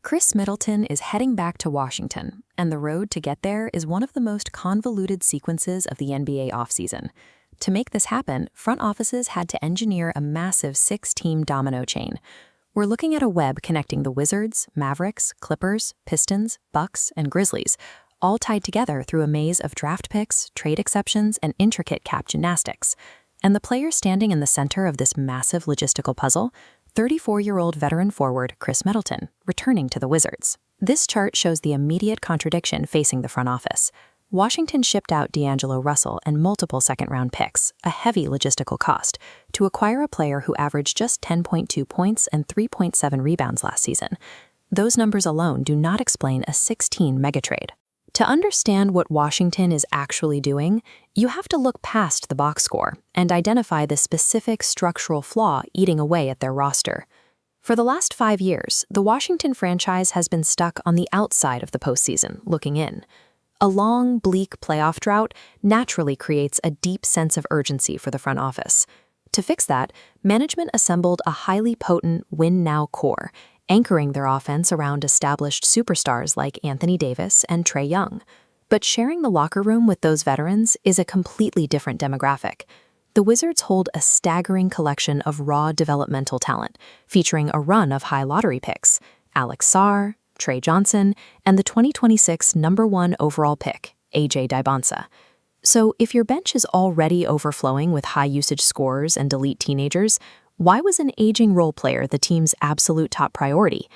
Khris Middleton is heading back to Washington, and the road to get there is one of the most convoluted sequences of the NBA offseason. To make this happen, front offices had to engineer a massive six-team domino chain. We're looking at a web connecting the Wizards, Mavericks, Clippers, Pistons, Bucks, and Grizzlies, all tied together through a maze of draft picks, trade exceptions, and intricate cap gymnastics. And the player standing in the center of this massive logistical puzzle, 34-year-old veteran forward Khris Middleton, returning to the Wizards. This chart shows the immediate contradiction facing the front office. Washington shipped out D'Angelo Russell and multiple second-round picks, a heavy logistical cost, to acquire a player who averaged just 10.2 points and 3.7 rebounds last season. Those numbers alone do not explain a 16 megatrade. To understand what Washington is actually doing, you have to look past the box score and identify the specific structural flaw eating away at their roster. For the last 5 years, the Washington franchise has been stuck on the outside of the postseason, looking in. A long, bleak playoff drought naturally creates a deep sense of urgency for the front office. To fix that, management assembled a highly potent win-now core, anchoring their offense around established superstars like Anthony Davis and Trae Young. But sharing the locker room with those veterans is a completely different demographic. The Wizards hold a staggering collection of raw developmental talent, featuring a run of high lottery picks: Alex Sarr, Trae Johnson, and the 2026 #1 overall pick, AJ Dybantsa. So if your bench is already overflowing with high-usage scorers and elite teenagers, why was an aging role player the team's absolute top priority?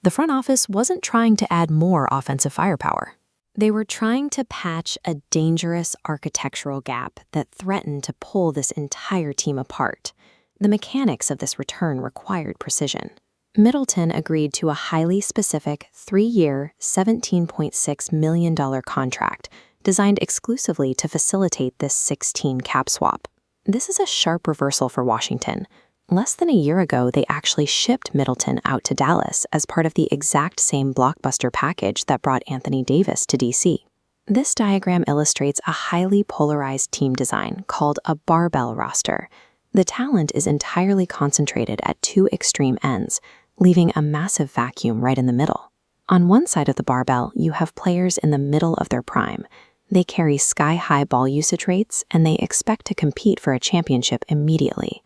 The front office wasn't trying to add more offensive firepower. They were trying to patch a dangerous architectural gap that threatened to pull this entire team apart. The mechanics of this return required precision. Middleton agreed to a highly specific 3-year, $17.6 million contract designed exclusively to facilitate this 16 cap swap. This is a sharp reversal for Washington. Less than a year ago, they actually shipped Middleton out to Dallas as part of the exact same blockbuster package that brought Anthony Davis to DC. This diagram illustrates a highly polarized team design called a barbell roster. The talent is entirely concentrated at two extreme ends, leaving a massive vacuum right in the middle. On one side of the barbell, you have players in the middle of their prime. They carry sky-high ball usage rates, and they expect to compete for a championship immediately.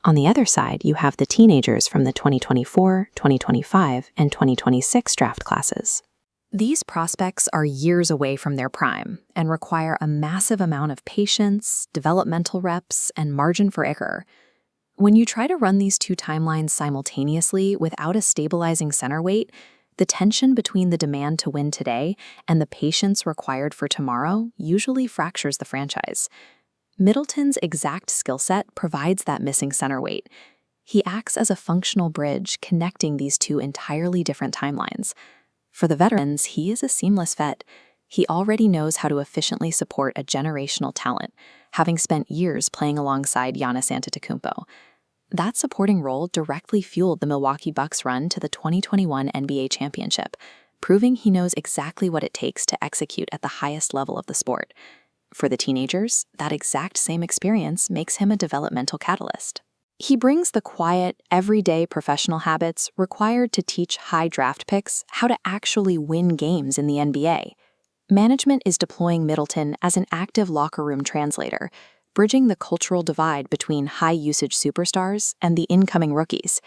On the other side, you have the teenagers from the 2024, 2025, and 2026 draft classes. These prospects are years away from their prime and require a massive amount of patience, developmental reps, and margin for error. When you try to run these two timelines simultaneously without a stabilizing center weight, the tension between the demand to win today and the patience required for tomorrow usually fractures the franchise. Middleton's exact skill set provides that missing center weight. He acts as a functional bridge connecting these two entirely different timelines. For the veterans, he is a seamless vet. He already knows how to efficiently support a generational talent, having spent years playing alongside Giannis Antetokounmpo. That supporting role directly fueled the Milwaukee Bucks' run to the 2021 NBA championship, proving he knows exactly what it takes to execute at the highest level of the sport. For the teenagers, that exact same experience makes him a developmental catalyst. He brings the quiet, everyday professional habits required to teach high draft picks how to actually win games in the NBA. Management is deploying Middleton as an active locker room translator, bridging the cultural divide between high-usage superstars and the incoming rookies.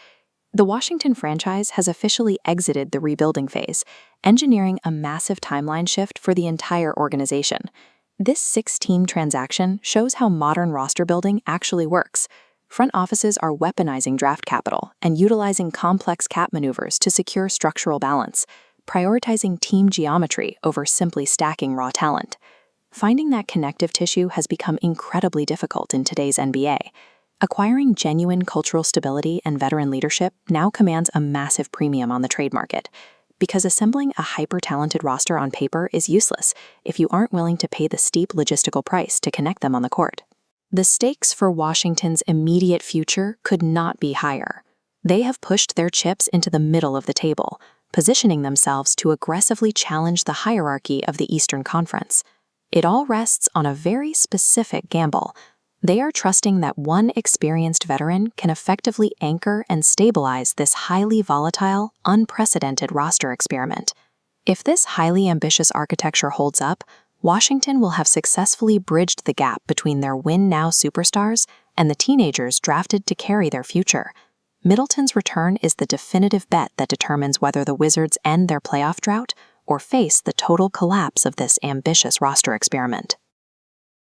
The Washington franchise has officially exited the rebuilding phase, engineering a massive timeline shift for the entire organization. This 6-team transaction shows how modern roster building actually works. Front offices are weaponizing draft capital and utilizing complex cap maneuvers to secure structural balance, prioritizing team geometry over simply stacking raw talent. Finding that connective tissue has become incredibly difficult in today's NBA. Acquiring genuine cultural stability and veteran leadership now commands a massive premium on the trade market, because assembling a hyper-talented roster on paper is useless if you aren't willing to pay the steep logistical price to connect them on the court. The stakes for Washington's immediate future could not be higher. They have pushed their chips into the middle of the table, positioning themselves to aggressively challenge the hierarchy of the Eastern Conference. It all rests on a very specific gamble: They are trusting that one experienced veteran can effectively anchor and stabilize this highly volatile, unprecedented roster experiment. If this highly ambitious architecture holds up, Washington will have successfully bridged the gap between their win-now superstars and the teenagers drafted to carry their future. Middleton's return is the definitive bet that determines whether the Wizards end their playoff drought or face the total collapse of this ambitious roster experiment.